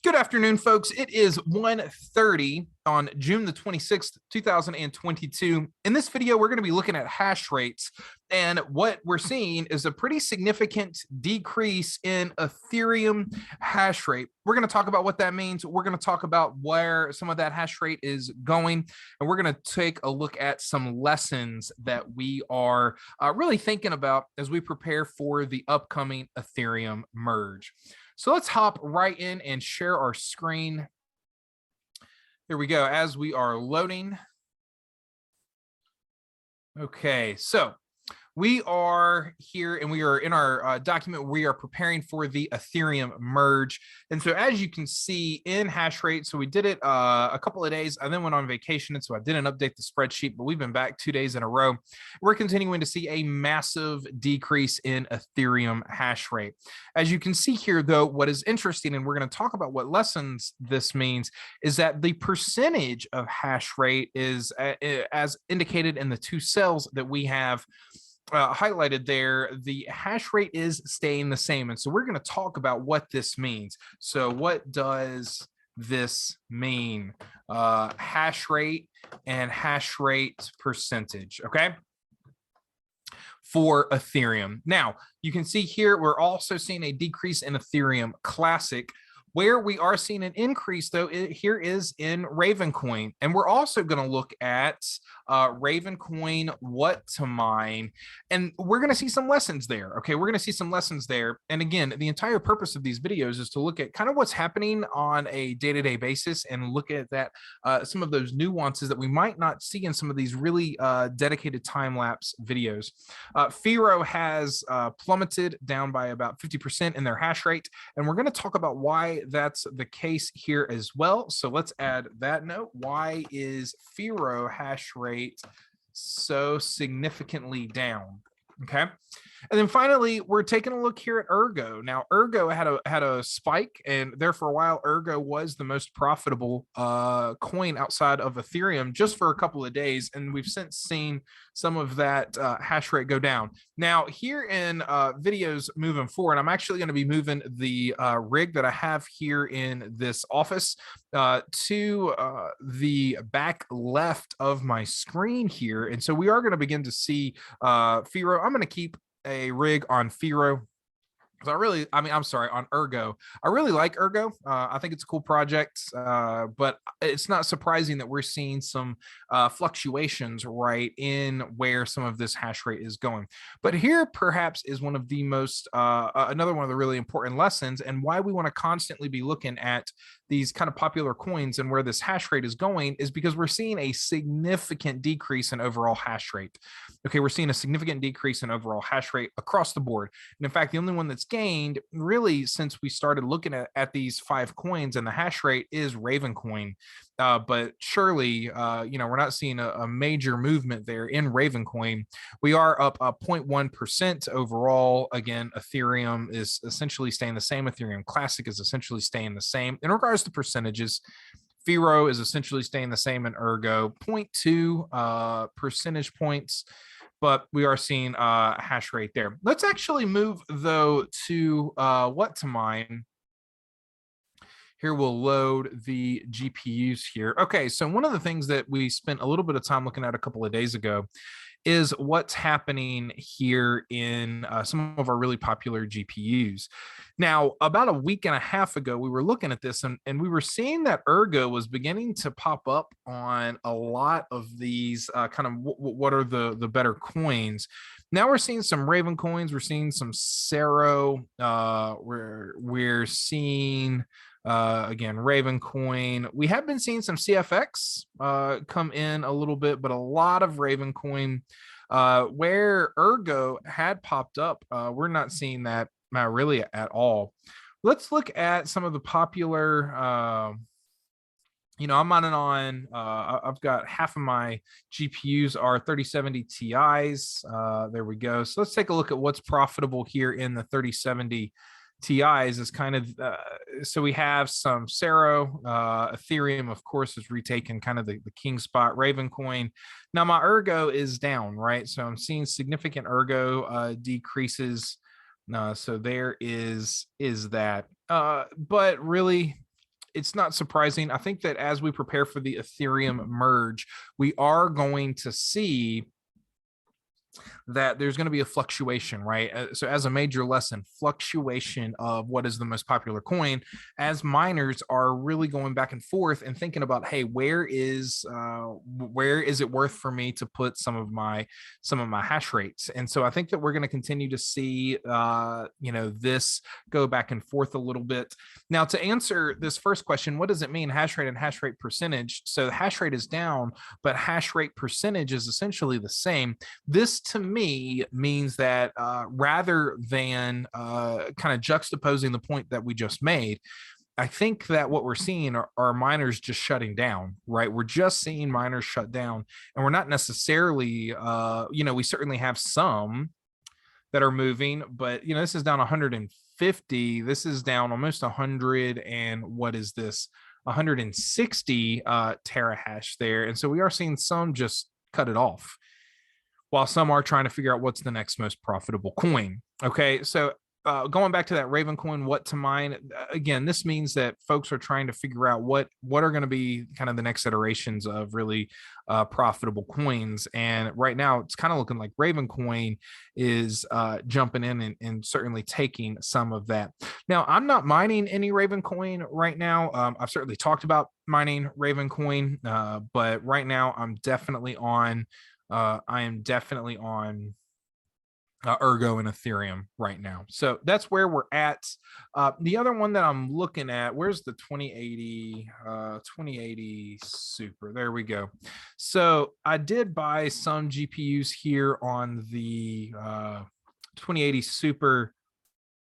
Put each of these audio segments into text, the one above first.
Good afternoon, folks. It is 1:30 on June the 26th, 2022. In this video, we're going to be looking at hash rates. And what we're seeing is a pretty significant decrease in Ethereum hash rate. We're going to talk about what that means. We're going to talk about where some of that hash rate is going. And we're going to take a look at some lessons that we are really thinking about as we prepare for the upcoming Ethereum merge. So let's hop right in and share our screen. Here we go, as we are loading. Okay, so we are here and we are in our document. We are preparing for the Ethereum merge. And so as you can see in Hashrate, so we did it a couple of days. I then went on vacation, and so I didn't update the spreadsheet, but we've been back 2 days in a row. We're continuing to see a massive decrease in Ethereum hash rate. As you can see here, though, what is interesting, and we're going to talk about what lessons this means, is that the percentage of hash rate is as indicated in the two cells that we have highlighted there. The hash rate is staying the same. And so we're going to talk about what this means. So what does this mean? Hash rate and hash rate percentage. Okay. For Ethereum. Now, you can see here, we're also seeing a decrease in Ethereum Classic. Where we are seeing an increase, though, here is in Ravencoin. And we're also going to look at Ravencoin, what to mine. And we're going to see some lessons there. Okay, we're going to see some lessons there. And again, the entire purpose of these videos is to look at kind of what's happening on a day-to-day basis and look at that some of those nuances that we might not see in some of these really dedicated time-lapse videos. Firo has plummeted down by about 50% in their hash rate. And we're going to talk about why that's the case here as well. So let's add that note. Why is Firo hash rate so significantly down? Okay. And then finally, we're taking a look here at Ergo. Now, Ergo had a spike, and there for a while, Ergo was the most profitable coin outside of Ethereum just for a couple of days. And we've since seen some of that hash rate go down. Now, here in videos moving forward, I'm actually going to be moving the rig that I have here in this office to the back left of my screen here. And so we are going to begin to see Firo. I'm going to keep a rig on Firo. I'm sorry, on Ergo. I really like Ergo. I think it's a cool project, but it's not surprising that we're seeing some fluctuations right in where some of this hash rate is going. But here perhaps is one of the most, another one of the really important lessons, and why we want to constantly be looking at these kind of popular coins and where this hash rate is going is because we're seeing a significant decrease in overall hash rate. Okay, we're seeing a significant decrease in overall hash rate across the board. And in fact, the only one that's gained really since we started looking at these 5 coins and the hash rate is Ravencoin. But surely, we're not seeing a major movement there in Ravencoin. We are up 0.1% overall. Again, Ethereum is essentially staying the same. Ethereum Classic is essentially staying the same. In regards to percentages, Firo is essentially staying the same in Ergo, 0.2 percentage points. But we are seeing a hash rate there. Let's actually move, though, to what to mine. Here we'll load the GPUs here. Okay, so one of the things that we spent a little bit of time looking at a couple of days ago is what's happening here in some of our really popular GPUs. Now, about a week and a half ago, we were looking at this and we were seeing that Ergo was beginning to pop up on a lot of these kind of what are the better coins. Now we're seeing some Raven coins. We're seeing some Firo. We're seeing again, Ravencoin. We have been seeing some CFX come in a little bit, but a lot of Ravencoin. Where Ergo had popped up, we're not seeing that really at all. Let's look at some of the popular. I'm mining on. I've got half of my GPUs are 3070 Ti's. There we go. So let's take a look at what's profitable here in the 3070 TIs is kind of, so we have some Firo, Ethereum, of course, is retaking kind of the king spot, Ravencoin. Now my Ergo is down, right? So I'm seeing significant Ergo decreases. So there is that. But really, it's not surprising. I think that as we prepare for the Ethereum merge, we are going to see that there's going to be a fluctuation, right? So as a major lesson, fluctuation of what is the most popular coin, as miners are really going back and forth and thinking about, hey, where is it worth for me to put some of my hash rates? And so I think that we're going to continue to see this go back and forth a little bit. Now, to answer this first question, what does it mean, hash rate and hash rate percentage? So the hash rate is down, but hash rate percentage is essentially the same. This to me means that rather than kind of juxtaposing the point that we just made, I think that what we're seeing are miners just shutting down, right? We're just seeing miners shut down, and we're not necessarily, we certainly have some that are moving, but this is down 150. This is down almost 100, and what is this? 160 terahash there, and so we are seeing some just cut it off, while some are trying to figure out what's the next most profitable coin. Okay, so going back to that Ravencoin, what to mine, again, this means that folks are trying to figure out what are going to be kind of the next iterations of really profitable coins. And right now, it's kind of looking like Ravencoin is jumping in and certainly taking some of that. Now, I'm not mining any Ravencoin right now. I've certainly talked about mining Ravencoin, but right now I'm definitely on Ergo and Ethereum right now. So that's where we're at. The other one that I'm looking at, where's the 2080 Super? There we go. So I did buy some GPUs here on the 2080 Super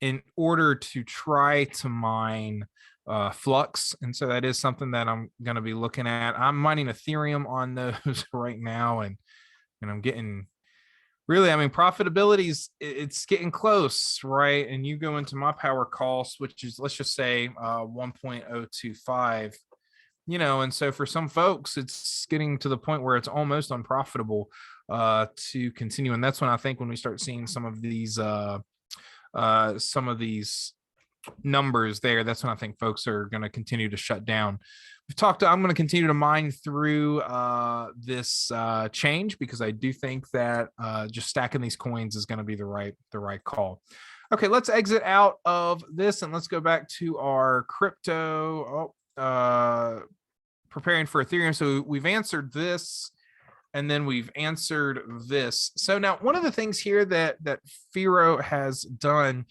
in order to try to mine Flux. And so that is something that I'm going to be looking at. I'm mining Ethereum on those right now, and I'm getting really, profitability it's getting close, right? And you go into my power cost, which is, let's just say 1.025, and so for some folks, it's getting to the point where it's almost unprofitable to continue. And that's when I think when we start seeing some of these numbers there, that's when I think folks are going to continue to shut down. I'm going to continue to mine through this change, because I do think that just stacking these coins is going to be the right call. Okay, let's exit out of this and let's go back to our crypto. Preparing for Ethereum. So we've answered this, and then we've answered this. So now one of the things here that Firo has done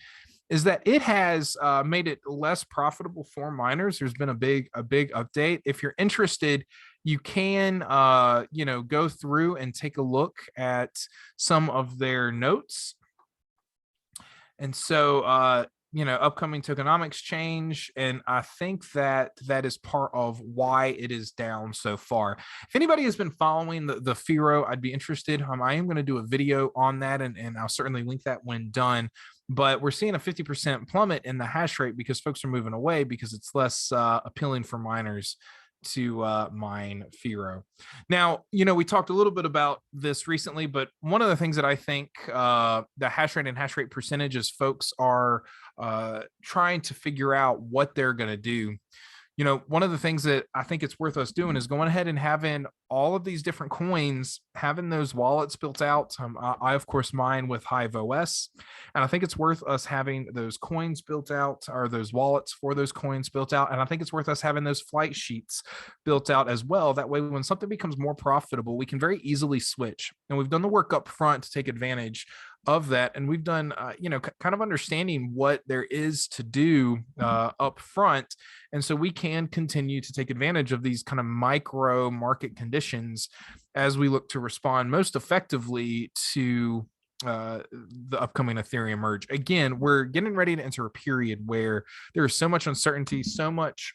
is that it has made it less profitable for miners. There's been a big update. If you're interested, you can go through and take a look at some of their notes. And so upcoming tokenomics change, and I think that is part of why it is down so far. If anybody has been following the Firo, I'd be interested. I am going to do a video on that, and I'll certainly link that when done. But we're seeing a 50% plummet in the hash rate because folks are moving away, because it's less appealing for miners to mine Firo. Now, we talked a little bit about this recently, but one of the things that I think the hash rate and hash rate percentages folks are trying to figure out what they're going to do. One of the things that I think it's worth us doing is going ahead and having all of these different coins, having those wallets built out. I of course mine with Hive OS, and I think it's worth us having those coins built out, or those wallets for those coins built out. And I think it's worth us having those flight sheets built out as well. That way, when something becomes more profitable, we can very easily switch. And we've done the work up front to take advantage of that, and we've done kind of understanding what there is to do up front, and so we can continue to take advantage of these kind of micro market conditions as we look to respond most effectively to the upcoming Ethereum merge. Again, we're getting ready to enter a period where there is so much uncertainty, so much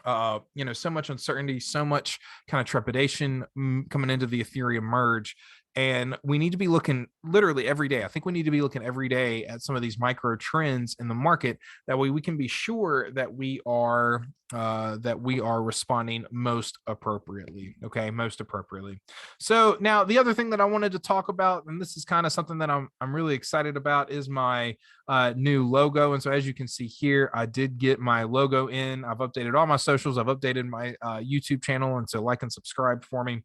uncertainty, so much kind of trepidation coming into the Ethereum merge. And we need to be looking literally every day. I think we need to be looking every day at some of these micro trends in the market. That way we can be sure that we are that we are responding most appropriately. Okay, most appropriately. So now the other thing that I wanted to talk about, and this is kind of something that I'm really excited about, is my new logo. And so as you can see here, I did get my logo in. I've updated all my socials. I've updated my YouTube channel, and so like and subscribe for me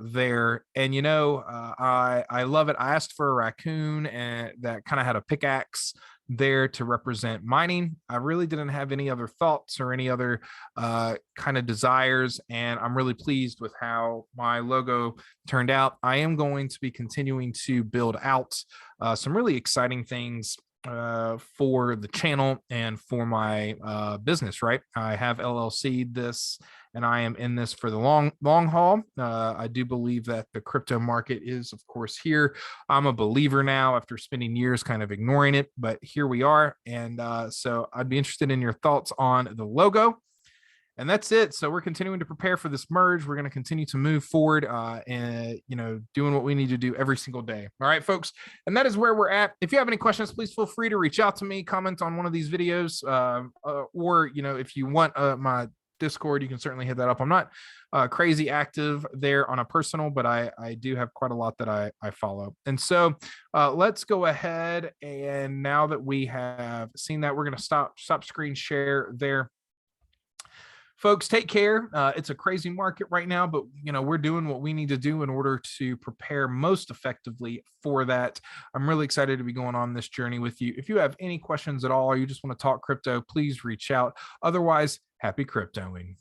there. And you know, I love it. I asked for a raccoon and that kind of had a pickaxe there to represent mining. I really didn't have any other thoughts or any other kind of desires, and I'm really pleased with how my logo turned out. I am going to be continuing to build out some really exciting things for the channel and for my business, right? I have LLC this, and I am in this for the long haul. I do believe that the crypto market is, of course, here. I'm a believer now after spending years kind of ignoring it, but here we are. And so I'd be interested in your thoughts on the logo. And that's it. So we're continuing to prepare for this merge. We're going to continue to move forward and, you know, doing what we need to do every single day. All right, folks. And that is where we're at. If you have any questions, please feel free to reach out to me, comment on one of these videos, or, you know, if you want my Discord, you can certainly hit that up. I'm not crazy active there on a personal, but I do have quite a lot that I follow. And so let's go ahead. And now that we have seen that, we're going to stop screen share there. Folks, take care. It's a crazy market right now, but you know, we're doing what we need to do in order to prepare most effectively for that. I'm really excited to be going on this journey with you. If you have any questions at all, or you just want to talk crypto, please reach out. Otherwise, happy cryptoing.